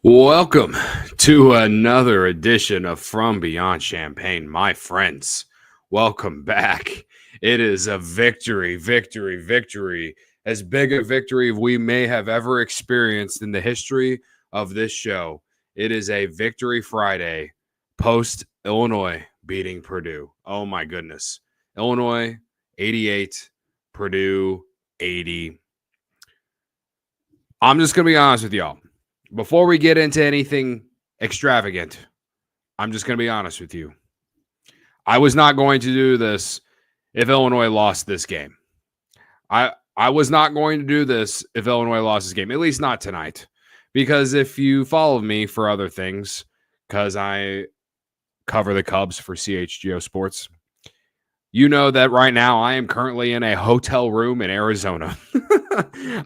Welcome to another edition of From Beyond Champaign, my friends. Welcome back. It is a victory, as big a victory we may have ever experienced in the history of this show. It is a victory Friday post Illinois beating Purdue. Oh my goodness. Illinois 88, Purdue 80. I'm just going to be honest with y'all. Before we get into anything extravagant, I'm just going to be honest with you. I was not going to do this if Illinois lost this game. I was not going to do this if Illinois lost this game, at least not tonight. Because if you follow me for other things, because I cover the Cubs for CHGO Sports, you know that right now I am currently in a hotel room in Arizona.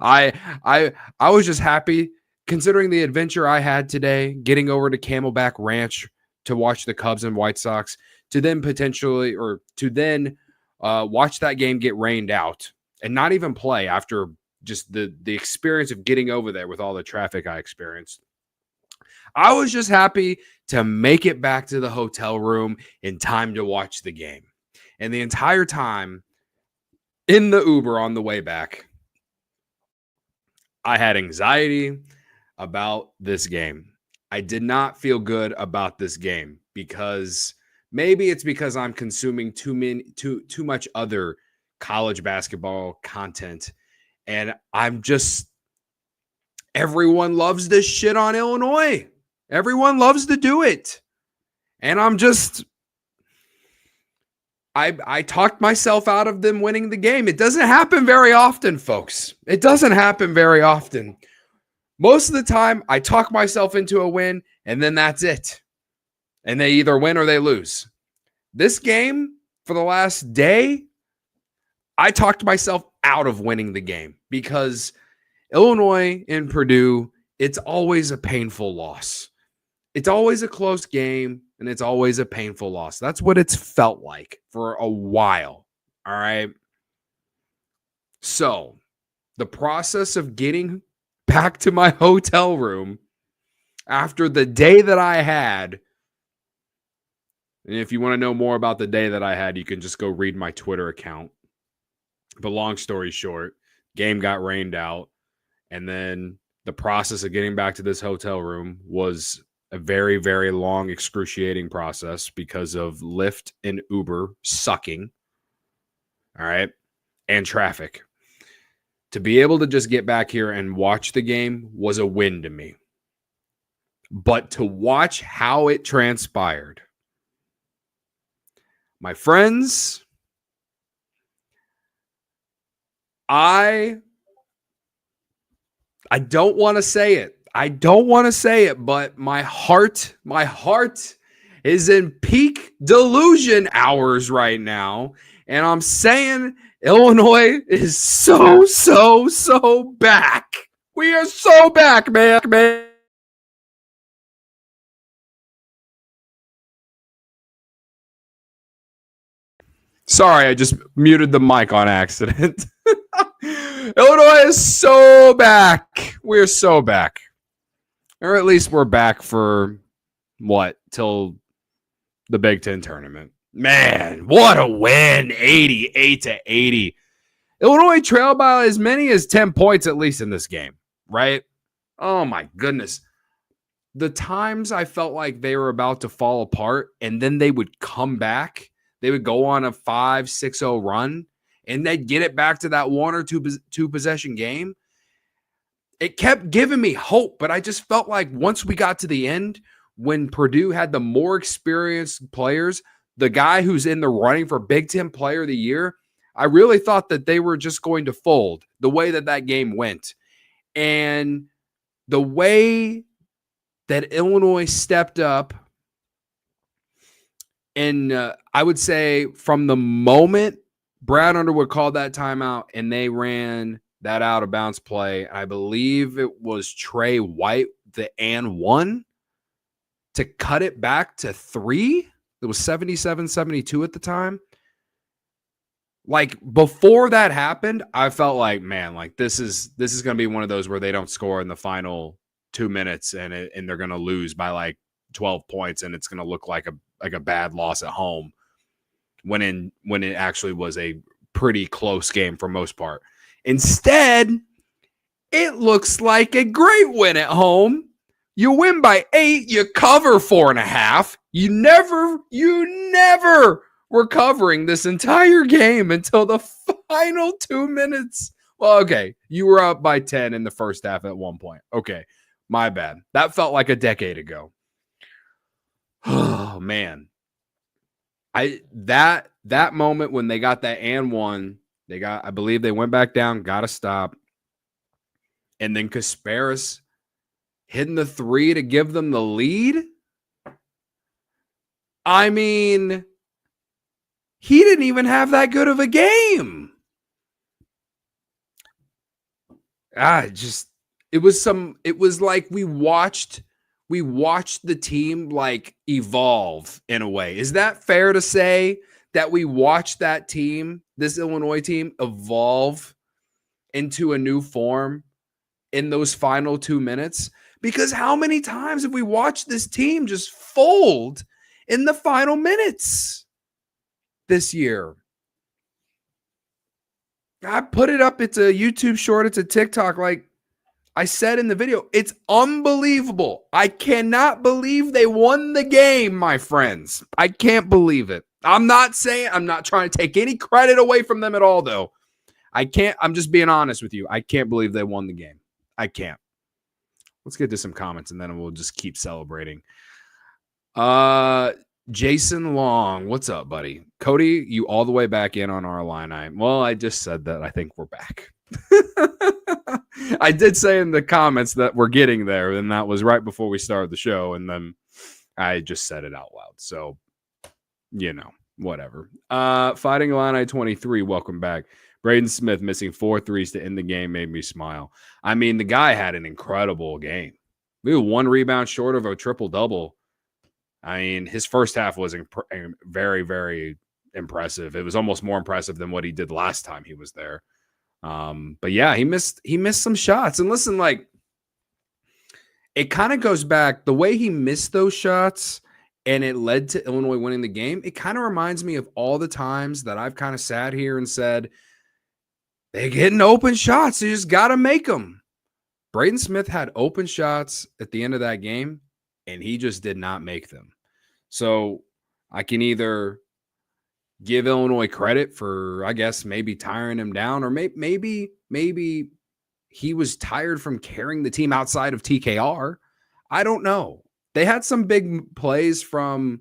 I was just happy considering the adventure I had today, getting over to Camelback Ranch to watch the Cubs and White Sox, to then watch that game get rained out and not even play after just the experience of getting over there with all the traffic I experienced. I was just happy to make it back to the hotel room in time to watch the game. And the entire time in the Uber on the way back, I had anxiety about this game. I did not feel good about this game because maybe it's because I'm consuming too much other college basketball content, and everyone loves this shit on Illinois. Everyone loves to do it, and I talked myself out of them winning the game. It doesn't happen very often, folks. It doesn't happen very often. Most of the time, I talk myself into a win, and then that's it. And they either win or they lose. This game, for the last day, I talked myself out of winning the game because Illinois and Purdue, it's always a painful loss. It's always a close game, and it's always a painful loss. That's what it's felt like for a while, all right? So, the process of getting back to my hotel room after the day that I had. And if you want to know more about the day that I had, you can just go read my Twitter account. But long story short, game got rained out. And then the process of getting back to this hotel room was a very, very long, excruciating process because of Lyft and Uber sucking. All right. And traffic. To be able to just get back here and watch the game was a win to me. But to watch how it transpired, my friends, I don't want to say it. But my heart is in peak delusion hours right now. And I'm saying Illinois is so back. We are so back, man. Sorry, I just muted the mic on accident. Illinois is so back. We're so back. Or at least we're back for what? Till the Big Ten tournament. Man, what a win. 88-80. Illinois trailed by as many as 10 points at least in this game, right? Oh my goodness. The times I felt like they were about to fall apart and then they would come back. They would go on a 5-6-0 run and they'd get it back to that one or two possession game. It kept giving me hope, but I just felt like once we got to the end, when Purdue had the more experienced players, the guy who's in the running for Big Ten Player of the Year, I really thought that they were just going to fold the way that game went. And the way that Illinois stepped up, and I would say from the moment Brad Underwood called that timeout and they ran that out of bounds play, I believe it was Trey White, the and one, to cut it back to 3. It was 77-72 at the time. Like, before that happened, I felt like, man, like this is going to be one of those where they don't score in the final 2 minutes and they're going to lose by like 12 points and it's going to look like a bad loss at home when it actually was a pretty close game for most part. Instead, it looks like a great win at home. You win by 8, you cover 4.5. You never were covering this entire game until the final 2 minutes. Well, okay, you were up by 10 in the first half at one point. Okay, my bad. That felt like a decade ago. Oh man. That moment when they got that and one, I believe they went back down, got a stop. And then Kasparas hitting the 3 to give them the lead. I mean, he didn't even have that good of a game. It was like we watched the team like evolve in a way. Is that fair to say that we watched that team, this Illinois team, evolve into a new form in those final 2 minutes? Because how many times have we watched this team just fold in the final minutes this year? I put it up. It's a YouTube short. It's a TikTok. Like I said in the video, it's unbelievable. I cannot believe they won the game, my friends. I can't believe it. I'm not trying to take any credit away from them at all, though. I'm just being honest with you. I can't believe they won the game. I can't. Let's get to some comments and then we'll just keep celebrating. Jason Long, what's up, buddy? Cody, you all the way back in on our Illini. Well, I just said that I think we're back. I did say in the comments that we're getting there, and that was right before we started the show, and then I just said it out loud. So, whatever. Fighting Illini 23, welcome back. Braden Smith missing 4 threes to end the game made me smile. I mean, the guy had an incredible game. We were 1 rebound short of a triple-double. I mean, his first half was very, very impressive. It was almost more impressive than what he did last time he was there. But yeah, he missed some shots. And listen, like, it kind of goes back the way he missed those shots and it led to Illinois winning the game. It kind of reminds me of all the times that I've kind of sat here and said, they're getting open shots. You just got to make them. Braden Smith had open shots at the end of that game, and he just did not make them. So I can either give Illinois credit for, I guess, maybe tiring him down, or maybe he was tired from carrying the team outside of TKR. I don't know. They had some big plays from,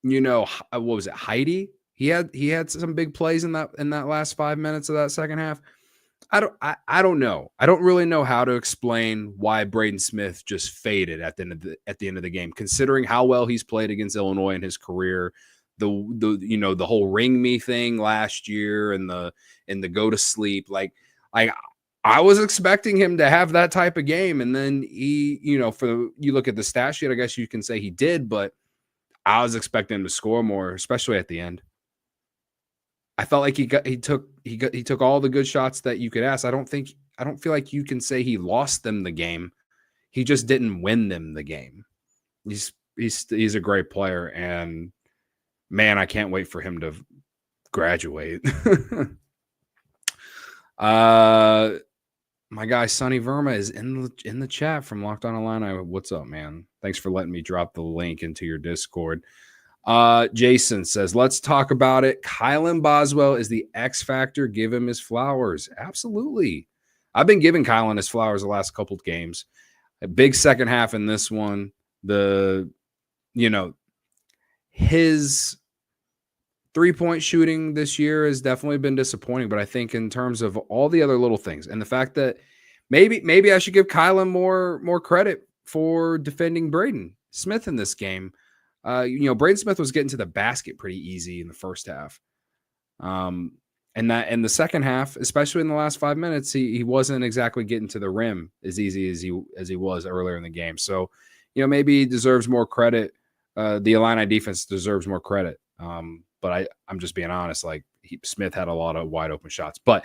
what was it, Heidi? He had some big plays in that last 5 minutes of that second half. I don't know. I don't really know how to explain why Braden Smith just faded at the end of the game, considering how well he's played against Illinois in his career. The whole ring me thing last year and the go to sleep. Like I was expecting him to have that type of game, and then he, you look at the stat sheet, I guess you can say he did, but I was expecting him to score more, especially at the end. I felt like he took all the good shots that you could ask. I don't feel like you can say he lost them the game. He just didn't win them the game. He's a great player, and man, I can't wait for him to graduate. My guy Sonny Verma is in the chat from Locked On Illini. What's up, man? Thanks for letting me drop the link into your Discord. Jason says, let's talk about it. Kylan Boswell is the X factor. Give him his flowers. Absolutely. I've been giving Kylan his flowers the last couple of games. A big second half in this one. His 3-point shooting this year has definitely been disappointing, but I think in terms of all the other little things and the fact that maybe I should give Kylan more credit for defending Braden Smith in this game. Braden Smith was getting to the basket pretty easy in the first half. And that in the second half, especially in the last 5 minutes, he wasn't exactly getting to the rim as easy as he was earlier in the game. So, maybe he deserves more credit. The Illini defense deserves more credit. But I'm just being honest. Like Smith had a lot of wide open shots, but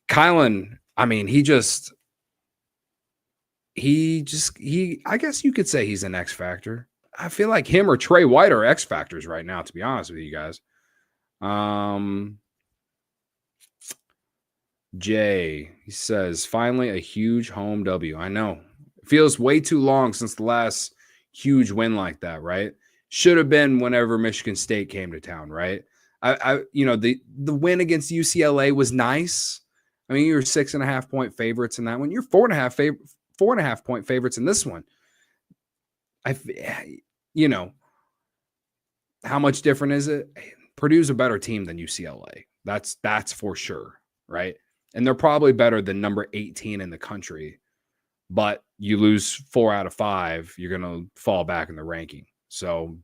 Kylan, I mean, he just I guess you could say he's an X factor. I feel like him or Trey White are X factors right now, to be honest with you guys. Jay, he says, finally a huge home W. I know. It feels way too long since the last huge win like that, right? Should have been whenever Michigan State came to town, right? The win against UCLA was nice. I mean, you were 6.5 point favorites in that one. You're 4.5 point favorites in this one. How much different is it? Purdue's a better team than UCLA. That's for sure, right? And they're probably better than number 18 in the country. But you lose 4 out of 5, you're going to fall back in the ranking. So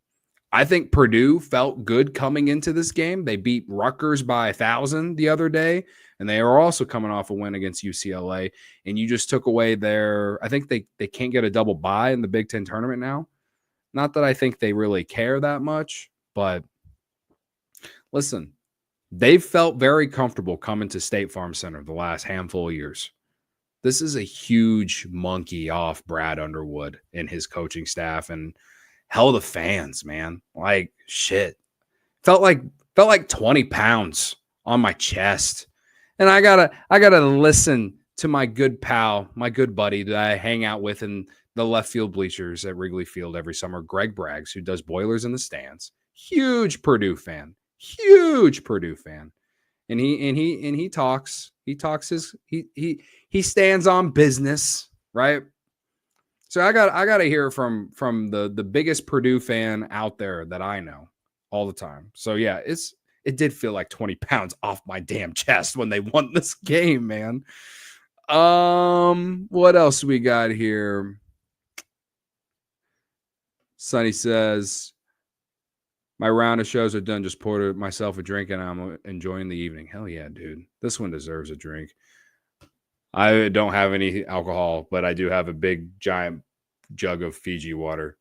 I think Purdue felt good coming into this game. They beat Rutgers by 1,000 the other day, and they are also coming off a win against UCLA. And you just took away I think they can't get a double bye in the Big Ten tournament now. Not that I think they really care that much, but listen, they've felt very comfortable coming to State Farm Center the last handful of years. This is a huge monkey off Brad Underwood and his coaching staff, and hell, the fans, man. Like, shit. Felt like 20 pounds on my chest. And I gotta listen to my good pal, my good buddy that I hang out with in the left field bleachers at Wrigley Field every summer, Greg Braggs, who does Boilers in the Stands. Huge Purdue fan. And he talks he stands on business, right? So I got to hear from the biggest Purdue fan out there that I know all the time. So yeah, it did feel like 20 pounds off my damn chest when they won this game, man. What else we got here? Sonny says, my round of shows are done. Just poured myself a drink and I'm enjoying the evening. Hell yeah, dude. This one deserves a drink. I don't have any alcohol, but I do have a big, giant jug of Fiji water.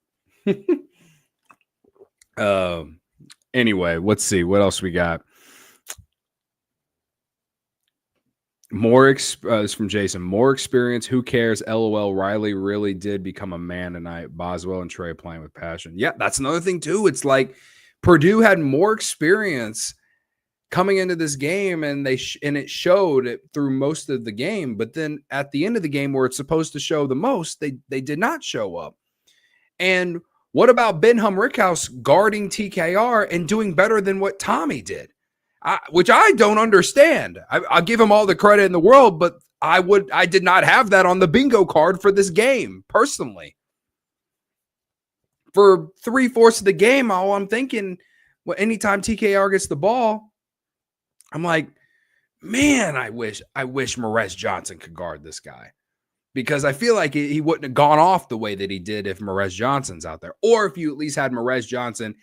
Anyway, let's see. What else we got? It's from Jason. More experience. Who cares? LOL. Riley really did become a man tonight. Boswell and Trey playing with passion. Yeah, that's another thing too. It's like Purdue had more experience coming into this game, and it showed it through most of the game. But then at the end of the game, where it's supposed to show the most, they did not show up. And what about Benham Rickhouse guarding TKR and doing better than what Tommy did? Which I don't understand. I'll give him all the credit in the world, but I did not have that on the bingo card for this game, personally. For 3/4 of the game, all I'm thinking, anytime TKR gets the ball, I'm like, man, I wish Morez Johnson could guard this guy. Because I feel like he wouldn't have gone off the way that he did if Morez Johnson's out there. Or if you at least had Morez Johnson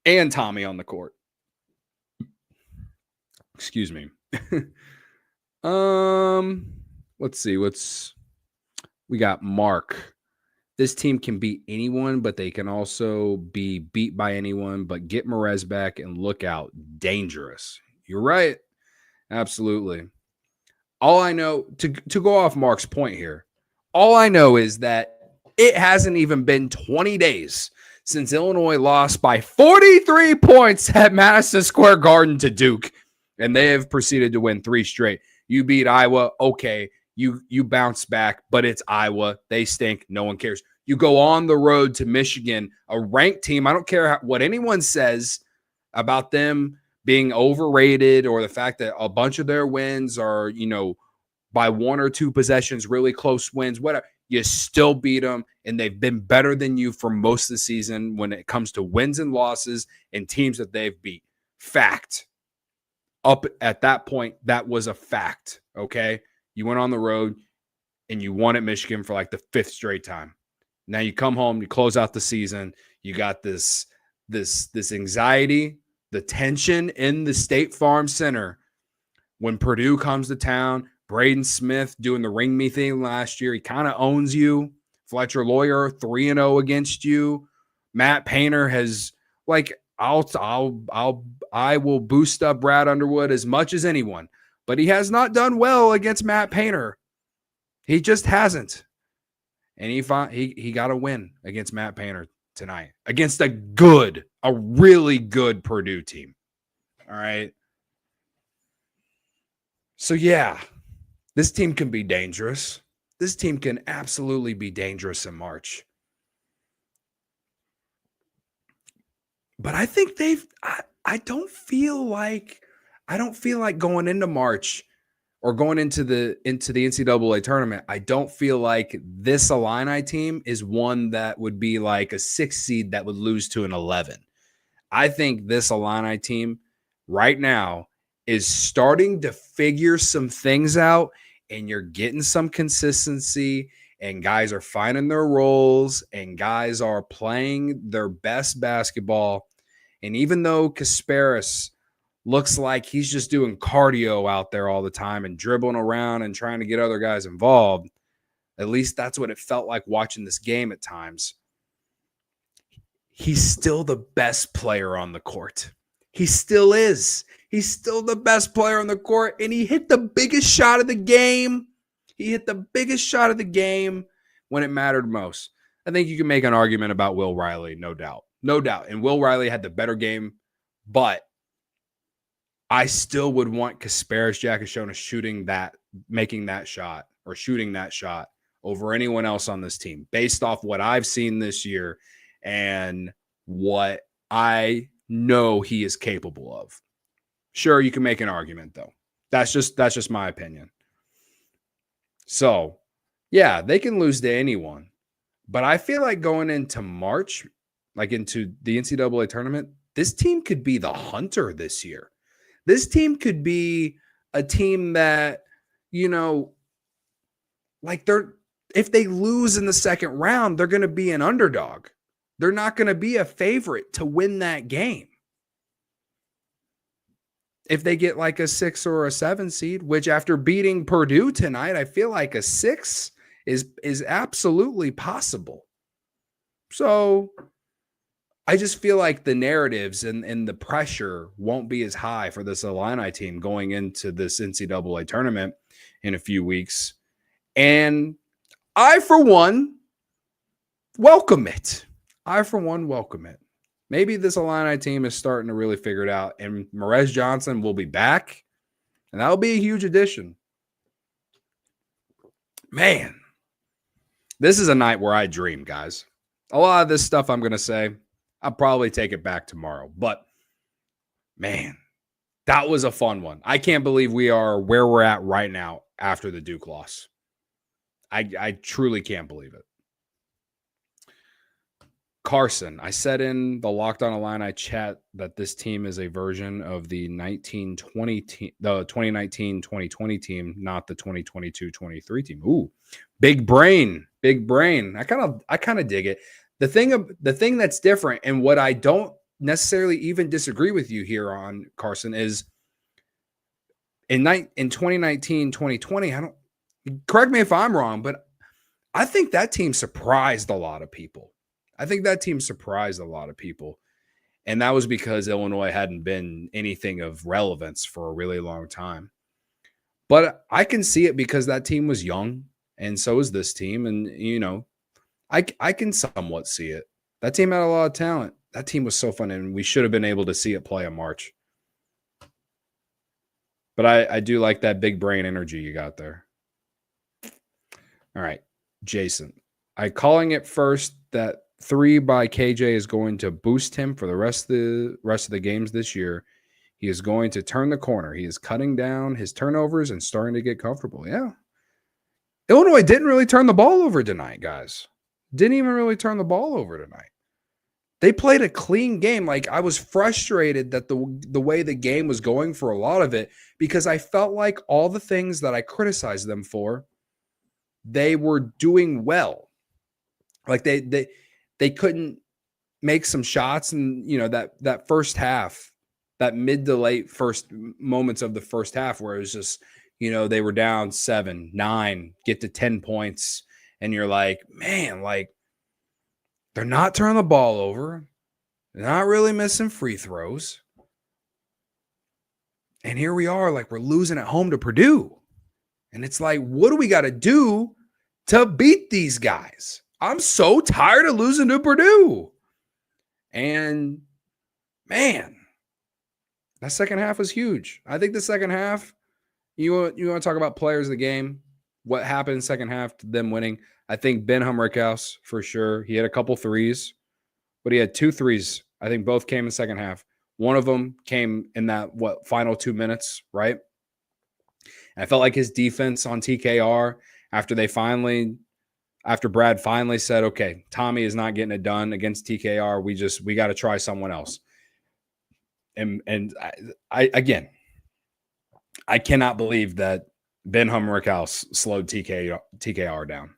and Tommy on the court. Excuse me. Let's see. We got Mark. This team can beat anyone, but they can also be beat by anyone. But get Morez back and look out. Dangerous. You're right. Absolutely. All I know, to go off Mark's point here, all I know is that it hasn't even been 20 days since Illinois lost by 43 points at Madison Square Garden to Duke. And they have proceeded to win 3 straight. You beat Iowa. Okay. You bounce back, but it's Iowa. They stink. No one cares. You go on the road to Michigan, a ranked team. I don't care what anyone says about them being overrated or the fact that a bunch of their wins are, by 1 or 2 possessions, really close wins, whatever. You still beat them, and they've been better than you for most of the season when it comes to wins and losses and teams that they've beat. Fact. Up at that point, that was a fact, okay? You went on the road, and you won at Michigan for like the 5th straight time. Now you come home, you close out the season, you got this anxiety, the tension in the State Farm Center when Purdue comes to town. Braden Smith doing the ring me thing last year. He kind of owns you. Fletcher Lawyer 3-0 against you. Matt Painter has I will boost up Brad Underwood as much as anyone, but he has not done well against Matt Painter. He just hasn't. And he got a win against Matt Painter tonight against a really good Purdue team. All right. So, yeah, this team can be dangerous. This team can absolutely be dangerous in March. But I think I don't feel like going into March or going into the NCAA tournament, I don't feel like this Illini team is one that would be like a 6 seed that would lose to an 11. I think this Illini team right now is starting to figure some things out, and you're getting some consistency, and guys are finding their roles, and guys are playing their best basketball. And even though Kasparas looks like he's just doing cardio out there all the time and dribbling around and trying to get other guys involved, at least that's what it felt like watching this game at times. He's still the best player on the court. He still is. He's still the best player on the court, and he hit the biggest shot of the game. He hit the biggest shot of the game when it mattered most. I think you can make an argument about Will Riley, no doubt. No doubt. And Will Riley had the better game, but I still would want Kasparas Jakucionis making that shot or shooting that shot over anyone else on this team based off what I've seen this year and what I know he is capable of. Sure, you can make an argument, though. That's just my opinion. So, yeah, they can lose to anyone. But I feel like going into March, like into the NCAA tournament, this team could be the hunter this year. This team could be a team that, like if they lose in the second round, they're going to be an underdog. They're not going to be a favorite to win that game. If they get like a 6 or a 7 seed, which after beating Purdue tonight, I feel like a 6 is absolutely possible. So I just feel like the narratives and the pressure won't be as high for this Illini team going into this NCAA tournament in a few weeks. And I, for one, welcome it. Maybe this Illini team is starting to really figure it out, and Marez Johnson will be back, and that'll be a huge addition. Man, this is a night where I dream, guys. A lot of this stuff I'm going to say, I'll probably take it back tomorrow. But, man, that was a fun one. I can't believe we are where we're at right now after the Duke loss. I truly can't believe it. Carson, I said in the Locked On Illini chat that this team is a version of the 2019-2020 team, not the 2022-23 team. Ooh, big brain. I kind of dig it. The thing that's different, and what I don't necessarily even disagree with you here on, Carson, is in 2019-2020, correct me if I'm wrong, but I think that team surprised a lot of people. And that was because Illinois hadn't been anything of relevance for a really long time. But I can see it because that team was young, and so is this team. And, I can somewhat see it. That team had a lot of talent. That team was so fun, and we should have been able to see it play in March. But I do like that big brain energy you got there. All right, Jason. I calling it first that 3 by KJ is going to boost him for the rest of the games this year. He is going to turn the corner. He is cutting down his turnovers and starting to get comfortable. Yeah. Illinois didn't really turn the ball over tonight, guys. Didn't even really turn the ball over tonight. They played a clean game. Like, I was frustrated that the way the game was going for a lot of it, because I felt like all the things that I criticized them for, they were doing well. Like they couldn't make some shots, and that first half, that mid to late first moments of the first half where it was just, they were down 7, 9, get to 10 points, and you're like, man, like, they're not turning the ball over. They're not really missing free throws. And here we are, like, we're losing at home to Purdue. And it's like, what do we got to do to beat these guys. I'm so tired of losing to Purdue. And man, that second half was huge. I think the second half, you want to talk about players of the game, what happened in the second half to them winning. I think Ben Humrickhouse, for sure. He had a couple threes, but he had 2 threes. I think both came in the second half. One of them came in that, final 2 minutes, right? And I felt like his defense on TKR, after Brad finally said, okay, Tommy is not getting it done against TKR, we got to try someone else. And I again, I cannot believe that Ben Humrickhouse slowed TKR down.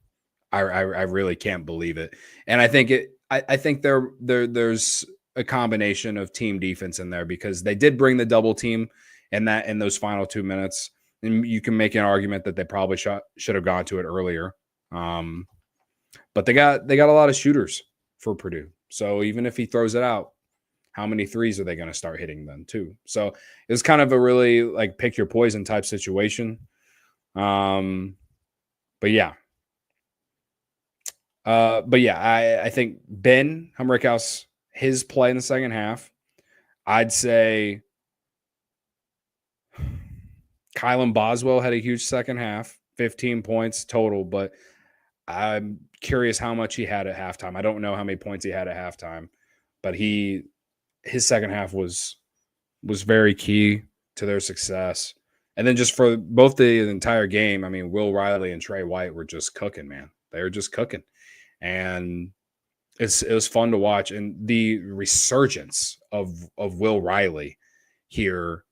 I really can't believe it. And I think there's a combination of team defense in there, because they did bring the double team in those final 2 minutes. And you can make an argument that they probably should have gone to it earlier. But they got a lot of shooters for Purdue. So even if he throws it out, how many threes are they going to start hitting then too? So it's kind of a really like pick your poison type situation. But yeah. I think Ben Humrickhouse, his play in the second half, I'd say Kylan Boswell had a huge second half, 15 points total, but I'm curious how much he had at halftime. I don't know how many points he had at halftime, but his second half was very key to their success. And then just for both the entire game, I mean, Will Riley and Trey White were just cooking, man. They were just cooking. And it was fun to watch. And the resurgence of Will Riley here,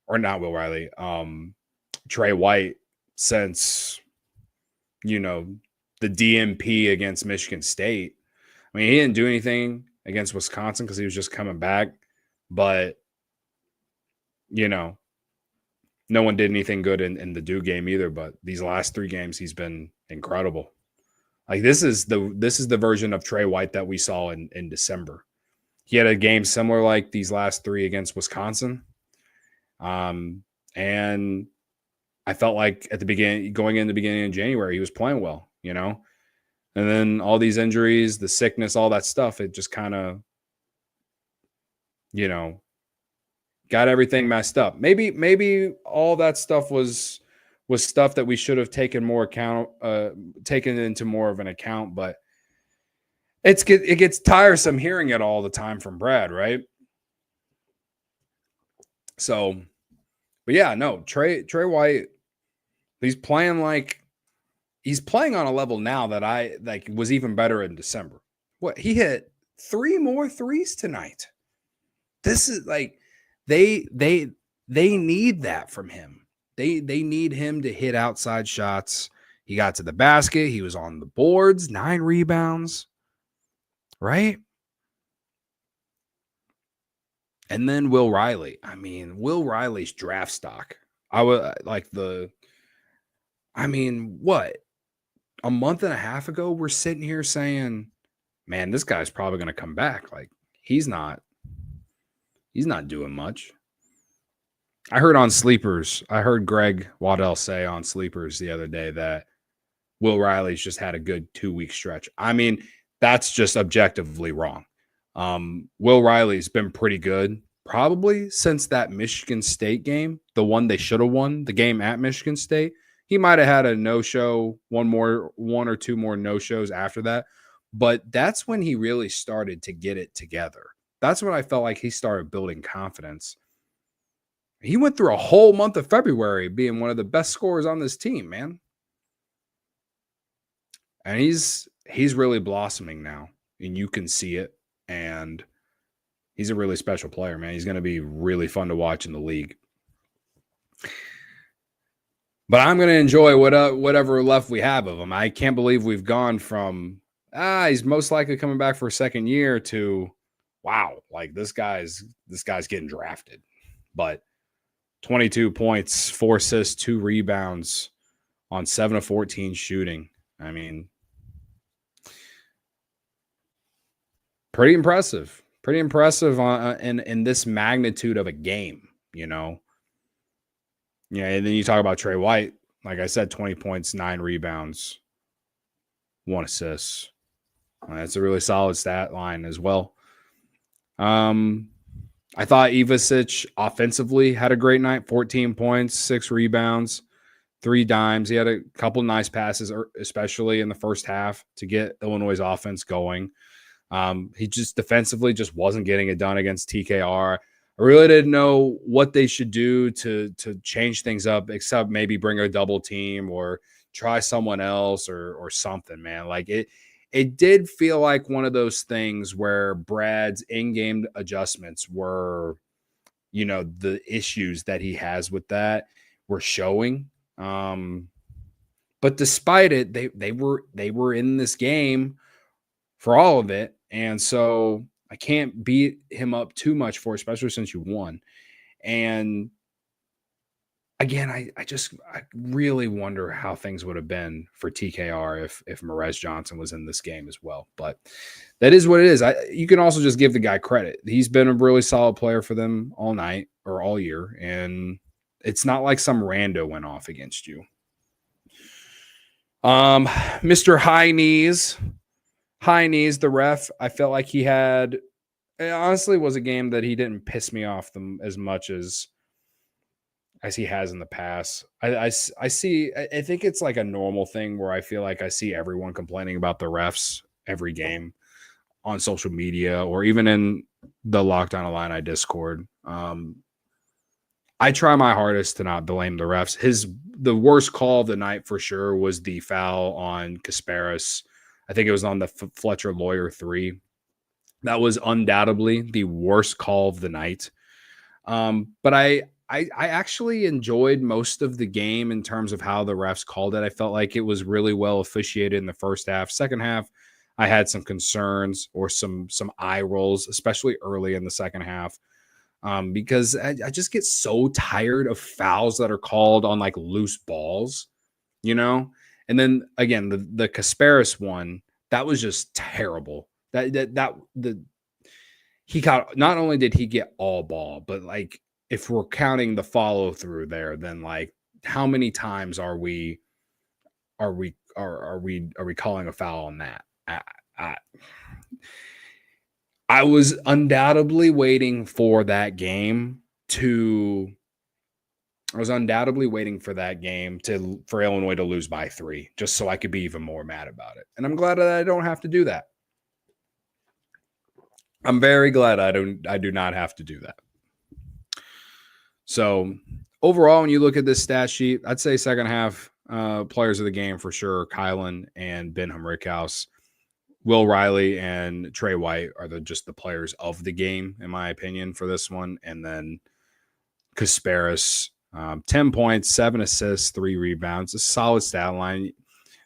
or not Will Riley, Trey White, since, the DMP against Michigan State. I mean, he didn't do anything against Wisconsin because he was just coming back. But, no one did anything good in the Duke game either. But these last 3 games, he's been incredible. Like this is the version of Trey White that we saw in December. He had a game similar like these last 3 against Wisconsin. And I felt like at the beginning of January, he was playing well, and then all these injuries, the sickness, all that stuff, it just kind of, got everything messed up. Maybe all that stuff was stuff that we should have taken into more of an account, but it gets tiresome hearing it all the time from Brad, right? So, but yeah, no, Trey White, he's playing on a level now that I like was even better in December. What, he hit 3 more threes tonight. This is like they need that from him. They need him to hit outside shots. He got to the basket. He was on the boards, 9 rebounds, right? And then Will Riley. I mean, Will Riley's draft stock. What? A month and a half ago, we're sitting here saying, man, this guy's probably going to come back. Like, he's not doing much. I heard Greg Waddell say on Sleepers the other day that Will Riley's just had a good 2-week stretch. I mean, that's just objectively wrong. Will Riley's been pretty good probably since that Michigan State game, the one they should have won, the game at Michigan State. He might have had a no-show, one or two more no-shows after that, but that's when he really started to get it together. That's when I felt like he started building confidence. He went through a whole month of February being one of the best scorers on this team, man. And he's really blossoming now, and you can see it. And he's a really special player, man. He's going to be really fun to watch in the league. But I'm going to enjoy whatever left we have of him. I can't believe we've gone from, he's most likely coming back for a second year to, wow, like this guy's getting drafted. But 22 points, 4 assists, 2 rebounds on 7 of 14 shooting. I mean, pretty impressive in this magnitude of a game, Yeah, and then you talk about Trey White. Like I said, 20 points, 9 rebounds 1 assist. That's a really solid stat line as well. I thought Ivasic offensively had a great night. 14 points, 6 rebounds, 3 dimes. He had a couple nice passes, especially in the first half, to get Illinois' offense going. He just defensively just wasn't getting it done against TKR. I really didn't know what they should do to change things up, except maybe bring a double team or try someone else or something, man. Like it did feel like one of those things where Brad's in-game adjustments were, the issues that he has with that were showing. But despite it, they were in this game for all of it. And so I can't beat him up too much for it, especially since you won. And again, I really wonder how things would have been for TKR if Merez Johnson was in this game as well. But that is what it is. You can also just give the guy credit. He's been a really solid player for them all night or all year. And it's not like some rando went off against you. Mr. High Knees, the ref, I felt like it honestly was a game that he didn't piss me off as much as he has in the past. I think it's like a normal thing where I feel like I see everyone complaining about the refs every game on social media or even in the Locked On Illini Discord. I try my hardest to not blame the refs. The worst call of the night for sure was the foul on Kasparas. I think it was on the Fletcher Lawyer 3. That was undoubtedly the worst call of the night. But I actually enjoyed most of the game in terms of how the refs called it. I felt like it was really well officiated in the first half. Second half, I had some concerns or some eye rolls, especially early in the second half, because I just get so tired of fouls that are called on like loose balls, And then again, the Kasparas one, that was just terrible. He got, not only did he get all ball, but like if we're counting the follow through there, then like how many times are we calling a foul on that? I was undoubtedly waiting for that game for Illinois to lose by 3, just so I could be even more mad about it. And I'm glad that I don't have to do that. I'm very glad I do not have to do that. So overall, when you look at this stat sheet, I'd say second half players of the game for sure, Kylan and Benham Rickhouse. Will Riley and Trey White are just the players of the game, in my opinion, for this one. And then Kasparas, 10 points, 7 assists, 3 rebounds, a solid stat line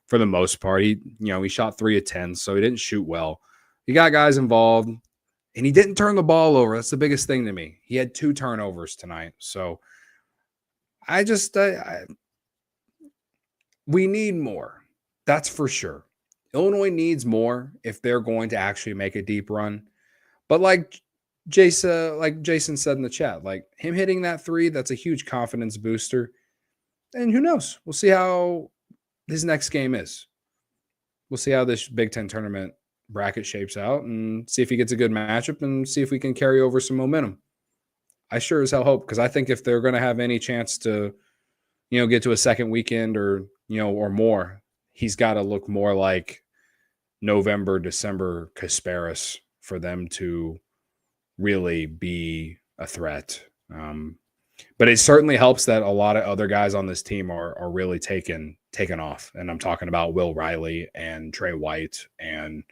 for the most part. He shot 3 of 10, so he didn't shoot well. He got guys involved, and he didn't turn the ball over. That's the biggest thing to me. He had 2 turnovers tonight. So we need more. That's for sure. Illinois needs more if they're going to actually make a deep run. But like Jason said in the chat, like him hitting that 3, that's a huge confidence booster. And who knows? We'll see how his next game is. We'll see how this Big Ten tournament bracket shapes out and see if he gets a good matchup and see if we can carry over some momentum. I sure as hell hope, because I think if they're going to have any chance to, get to a second weekend or more, he's got to look more like November, December Kasparas for them to really be a threat. But it certainly helps that a lot of other guys on this team are really taken off. And I'm talking about Will Riley and Trey White and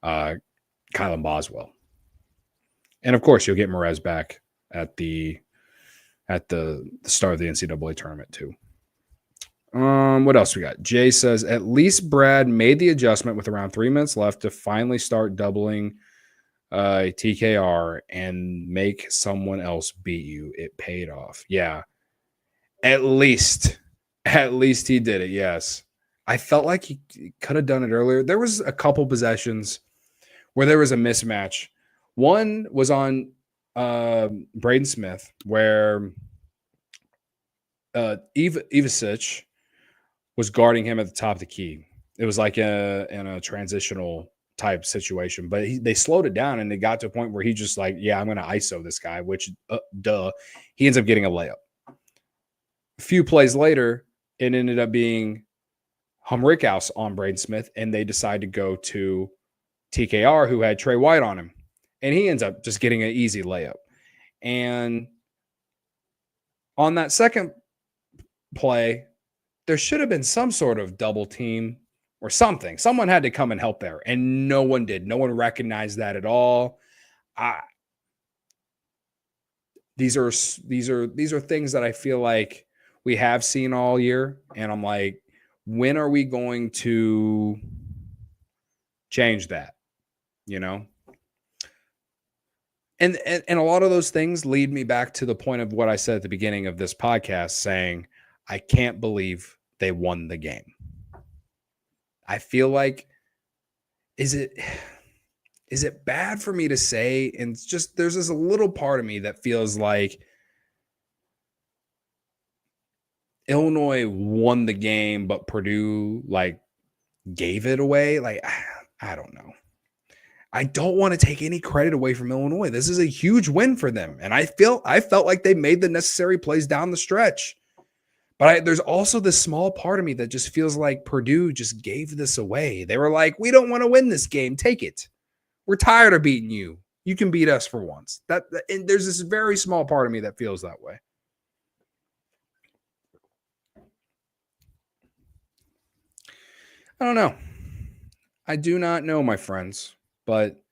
Kylan Boswell. And of course, you'll get Merez back at the start of the NCAA tournament too. What else we got? Jay says, at least Brad made the adjustment with around 3 minutes left to finally start doubling TKR and make someone else beat you. It paid off. Yeah. At least he did it. Yes. I felt like he could have done it earlier. There was a couple possessions where there was a mismatch. One was on Braden Smith where Ivasic was guarding him at the top of the key. It was like in a transitional type situation, but they slowed it down and it got to a point where he just like, yeah, I'm going to ISO this guy, which he ends up getting a layup. A few plays later, it ended up being Humrickhouse on Braden Smith, and they decide to go to TKR, who had Trey White on him, and he ends up just getting an easy layup. And on that second play, there should have been some sort of double team or something. Someone had to come and help there, and no one did. No one recognized that at all. These are things that I feel like we have seen all year, and I'm like, when are we going to change that? You know? And a lot of those things lead me back to the point of what I said at the beginning of this podcast, saying, I can't believe they won the game. I feel like, is it bad for me to say? And just, there's this little part of me that feels like Illinois won the game, but Purdue like gave it away. Like, I don't know. I don't want to take any credit away from Illinois. This is a huge win for them. And I felt like they made the necessary plays down the stretch. But there's also this small part of me that just feels like Purdue just gave this away. They were like, we don't want to win this game. Take it. We're tired of beating you. You can beat us for once. And there's this very small part of me that feels that way. I don't know. I do not know, my friends. But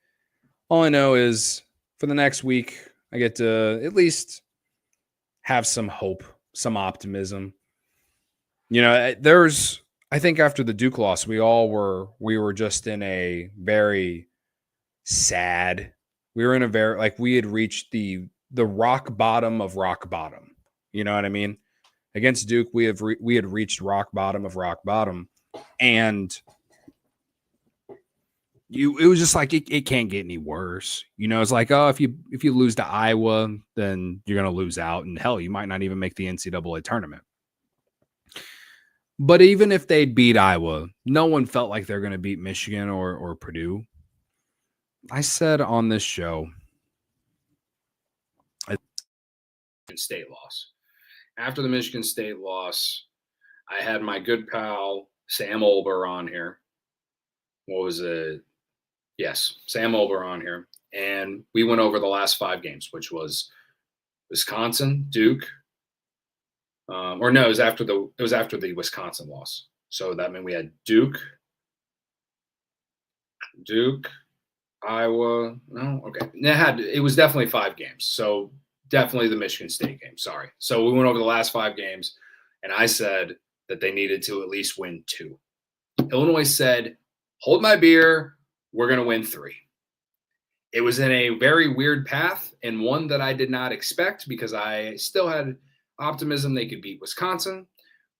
all I know is for the next week, I get to at least have some hope, some optimism. You know, I think after the Duke loss, we were just in a very sad. We were in a very, like, we had reached the rock bottom of rock bottom. You know what I mean? Against Duke, we had reached rock bottom of rock bottom, and it was just like it can't get any worse. You know, it's like, oh, if you lose to Iowa, then you're gonna lose out, and hell, you might not even make the NCAA tournament. But even if they beat Iowa, no one felt like they're going to beat Michigan or Purdue. I said on this show, State loss. After the Michigan State loss, I had my good pal Sam Olber on here. What was it? Yes, Sam Olber on here, and we went over the last 5 games, which was Wisconsin, Duke. It was after the Wisconsin loss. So that meant we had Duke, Iowa. No, okay. It was definitely 5 games. So definitely the Michigan State game. Sorry. So we went over the last 5 games, and I said that they needed to at least win 2. Illinois said, "Hold my beer. We're going to win 3." It was in a very weird path, and one that I did not expect, because I still had optimism they could beat Wisconsin,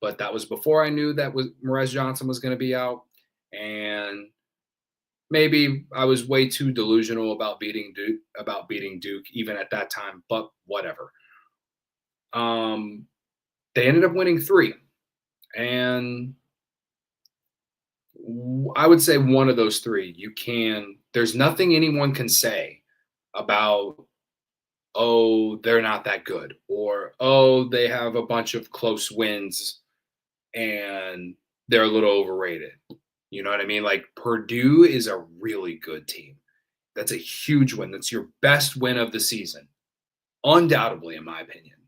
but that was before I knew that Morez Johnson was going to be out, and maybe I was way too delusional about beating Duke even at that time, but whatever. They ended up winning 3, and I would say one of those 3, there's nothing anyone can say about, oh, they're not that good, or, oh, they have a bunch of close wins and they're a little overrated. You know what I mean? Like, Purdue is a really good team. That's a huge win. That's your best win of the season, undoubtedly, in my opinion.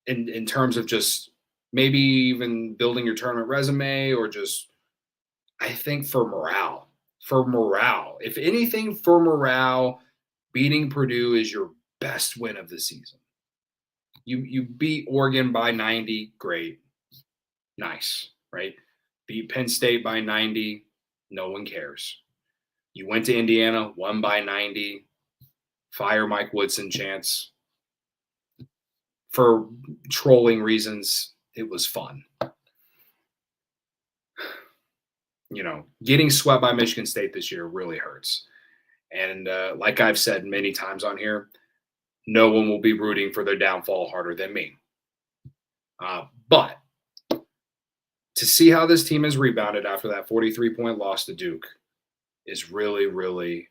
In terms of just maybe even building your tournament resume, or just, I think for morale, if anything, for morale, beating Purdue is your best win of the season. You beat Oregon by 90, great. Nice, right? Beat Penn State by 90, no one cares. You went to Indiana, won by 90, fire Mike Woodson chance. For trolling reasons, it was fun. You know, getting swept by Michigan State this year really hurts. And like I've said many times on here, no one will be rooting for their downfall harder than me. But to see how this team has rebounded after that 43-point loss to Duke is really, really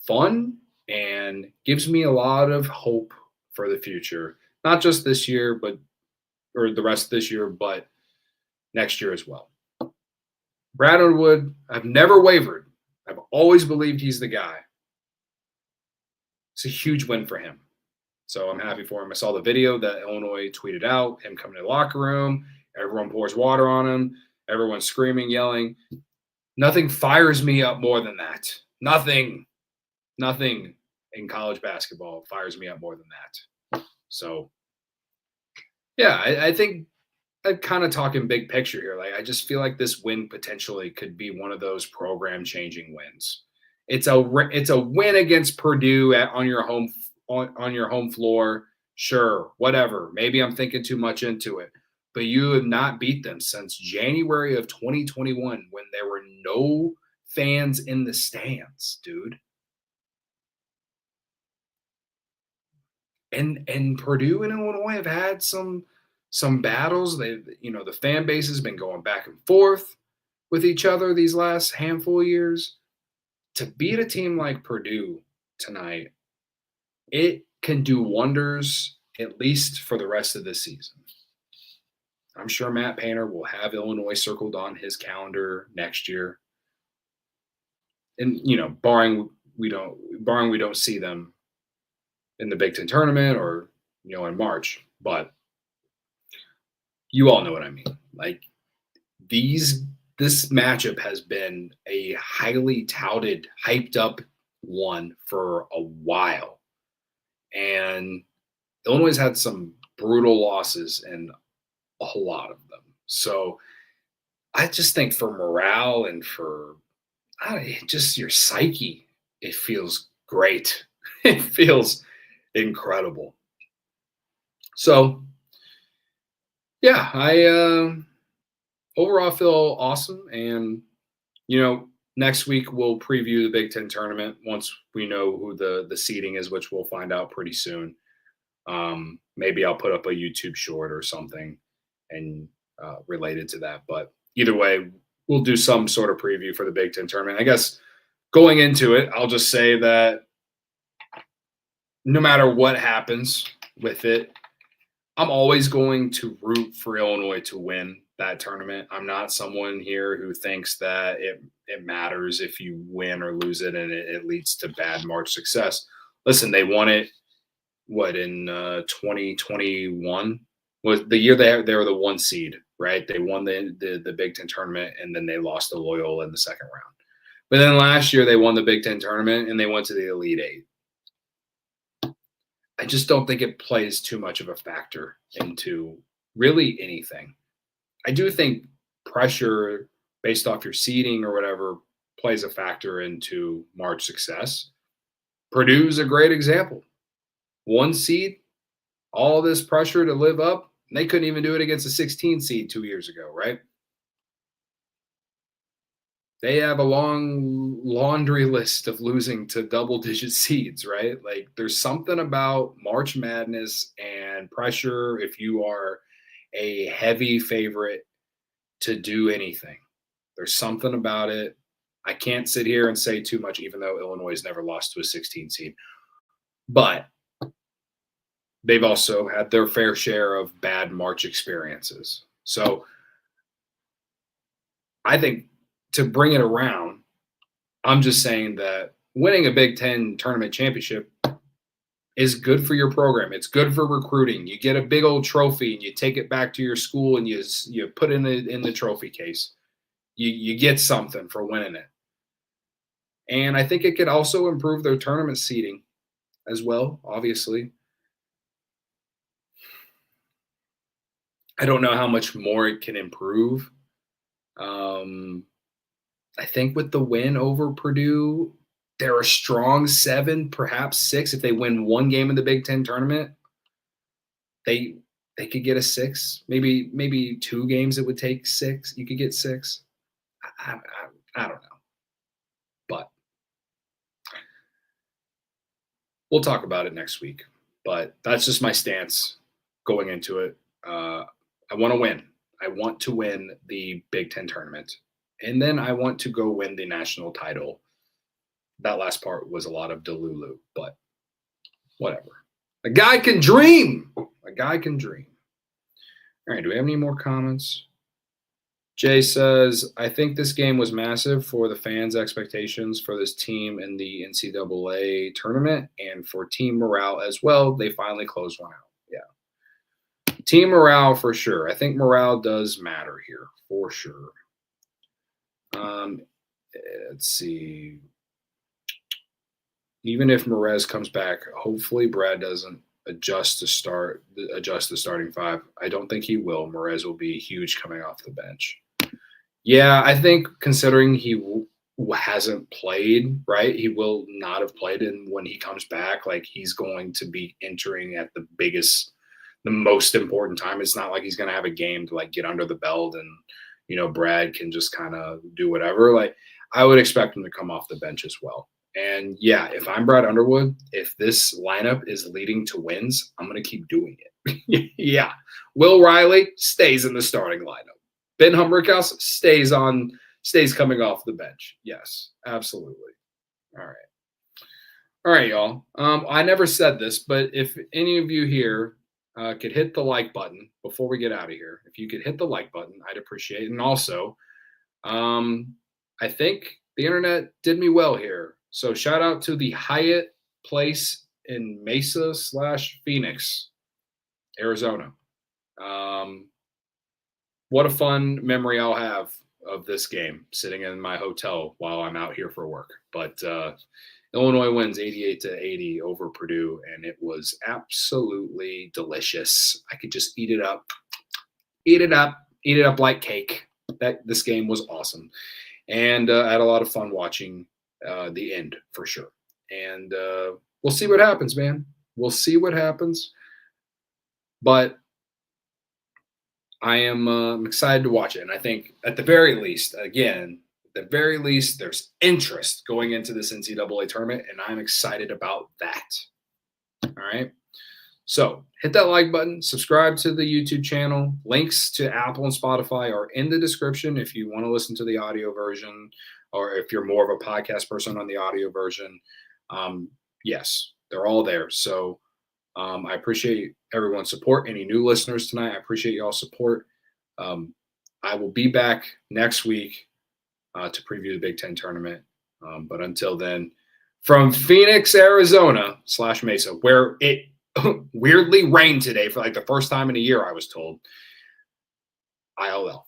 fun and gives me a lot of hope for the future. Not just this year, or the rest of this year, but next year as well. Brad Underwood, I've never wavered. I've always believed he's the guy. It's a huge win for him. So I'm happy for him. I saw the video that Illinois tweeted out, him coming to the locker room. Everyone pours water on him. Everyone's screaming, yelling. Nothing fires me up more than that. Nothing in college basketball fires me up more than that. So, yeah, I think I'm kind of talking big picture here. Like, I just feel like this win potentially could be one of those program-changing wins. It's a win against Purdue on your home floor. Sure, whatever. Maybe I'm thinking too much into it. But you have not beat them since January of 2021 when there were no fans in the stands, dude. And Purdue and Illinois have had some battles. The fan base has been going back and forth with each other these last handful of years. To beat a team like Purdue tonight, it can do wonders, at least for the rest of this season. I'm sure Matt Painter will have Illinois circled on his calendar next year. And, barring we don't see them in the Big Ten tournament or, in March. But you all know what I mean. Like, this matchup has been a highly touted, hyped up one for a while. And Illinois has had some brutal losses and a lot of them. So I just think for morale and for just your psyche, it feels great. It feels incredible. So, yeah, I overall feel awesome. And, next week we'll preview the Big Ten tournament once we know who the seeding is, which we'll find out pretty soon. Maybe I'll put up a YouTube short or something and related to that. But either way, we'll do some sort of preview for the Big Ten tournament. I guess going into it, I'll just say that no matter what happens with it, I'm always going to root for Illinois to win that tournament. I'm not someone here who thinks that it matters if you win or lose it and it leads to bad March success. Listen, they won it, in 2021? Was the year they were the 1 seed, right? They won the Big Ten tournament, and then they lost to Loyola in the second round. But then last year they won the Big Ten tournament, and they went to the Elite Eight. I just don't think it plays too much of a factor into really anything. I do think pressure based off your seeding or whatever plays a factor into March success. Purdue's a great example. 1 seed, all this pressure to live up. And they couldn't even do it against a 16 seed 2 years ago, right? They have a long laundry list of losing to double-digit seeds, right? Like, there's something about March Madness and pressure if you are a heavy favorite to do anything. There's something about it. I can't sit here and say too much, even though Illinois has never lost to a 16 seed. But they've also had their fair share of bad March experiences. So I think to bring it around, I'm just saying that winning a Big Ten tournament championship is good for your program. It's good for recruiting. You get a big old trophy and you take it back to your school and you put it in the trophy case. You get something for winning it. And I think it could also improve their tournament seeding as well, obviously. I don't know how much more it can improve. I think with the win over Purdue, they're a strong 7, perhaps 6. If they win 1 game in the Big Ten tournament, they could get a 6. Maybe 2 games it would take 6. You could get 6. I don't know. But we'll talk about it next week. But that's just my stance going into it. I want to win. I want to win the Big Ten tournament. And then I want to go win the national title. That last part was a lot of Delulu, but whatever. A guy can dream. A guy can dream. All right, do we have any more comments? Jay says, I think this game was massive for the fans' expectations for this team in the NCAA tournament and for team morale as well. They finally closed one out. Yeah. Team morale for sure. I think morale does matter here for sure. Let's see. Even if Merez comes back, hopefully Brad doesn't adjust the starting five. I don't think he will. Merez will be huge coming off the bench. Yeah, I think considering he hasn't played, right? He will not have played, and when he comes back, like he's going to be entering at the most important time. It's not like he's going to have a game to like get under the belt and, you know, Brad can just kind of do whatever. Like I would expect him to come off the bench as well. And yeah, if I'm Brad Underwood, if this lineup is leading to wins, I'm going to keep doing it. Yeah. Will Riley stays in the starting lineup. Ben Humberkaus stays coming off the bench. Yes, absolutely. All right, y'all. I never said this, but if any of you here could hit the like button before we get out of here, if you could hit the like button, I'd appreciate it. And also, I think the internet did me well here. So shout out to the Hyatt Place in Mesa/Phoenix, Arizona. What a fun memory I'll have of this game sitting in my hotel while I'm out here for work. But Illinois wins 88-80 over Purdue, and it was absolutely delicious. I could just eat it up like cake. This game was awesome. And I had a lot of fun watching the end for sure. And we'll see what happens, man. We'll see what happens. But I am excited to watch it. And I think at the very least, there's interest going into this NCAA tournament, and I'm excited about that. All right. So hit that like button, subscribe to the YouTube channel. Links to Apple and Spotify are in the description if you want to listen to the audio version, or if you're more of a podcast person on the audio version. Yes, they're all there. So I appreciate everyone's support. Any new listeners tonight, I appreciate y'all's support. I will be back next week to preview the Big Ten tournament. But until then, from Phoenix, Arizona /Mesa, where it weirdly rained today for like the first time in a year, I was told. ILL.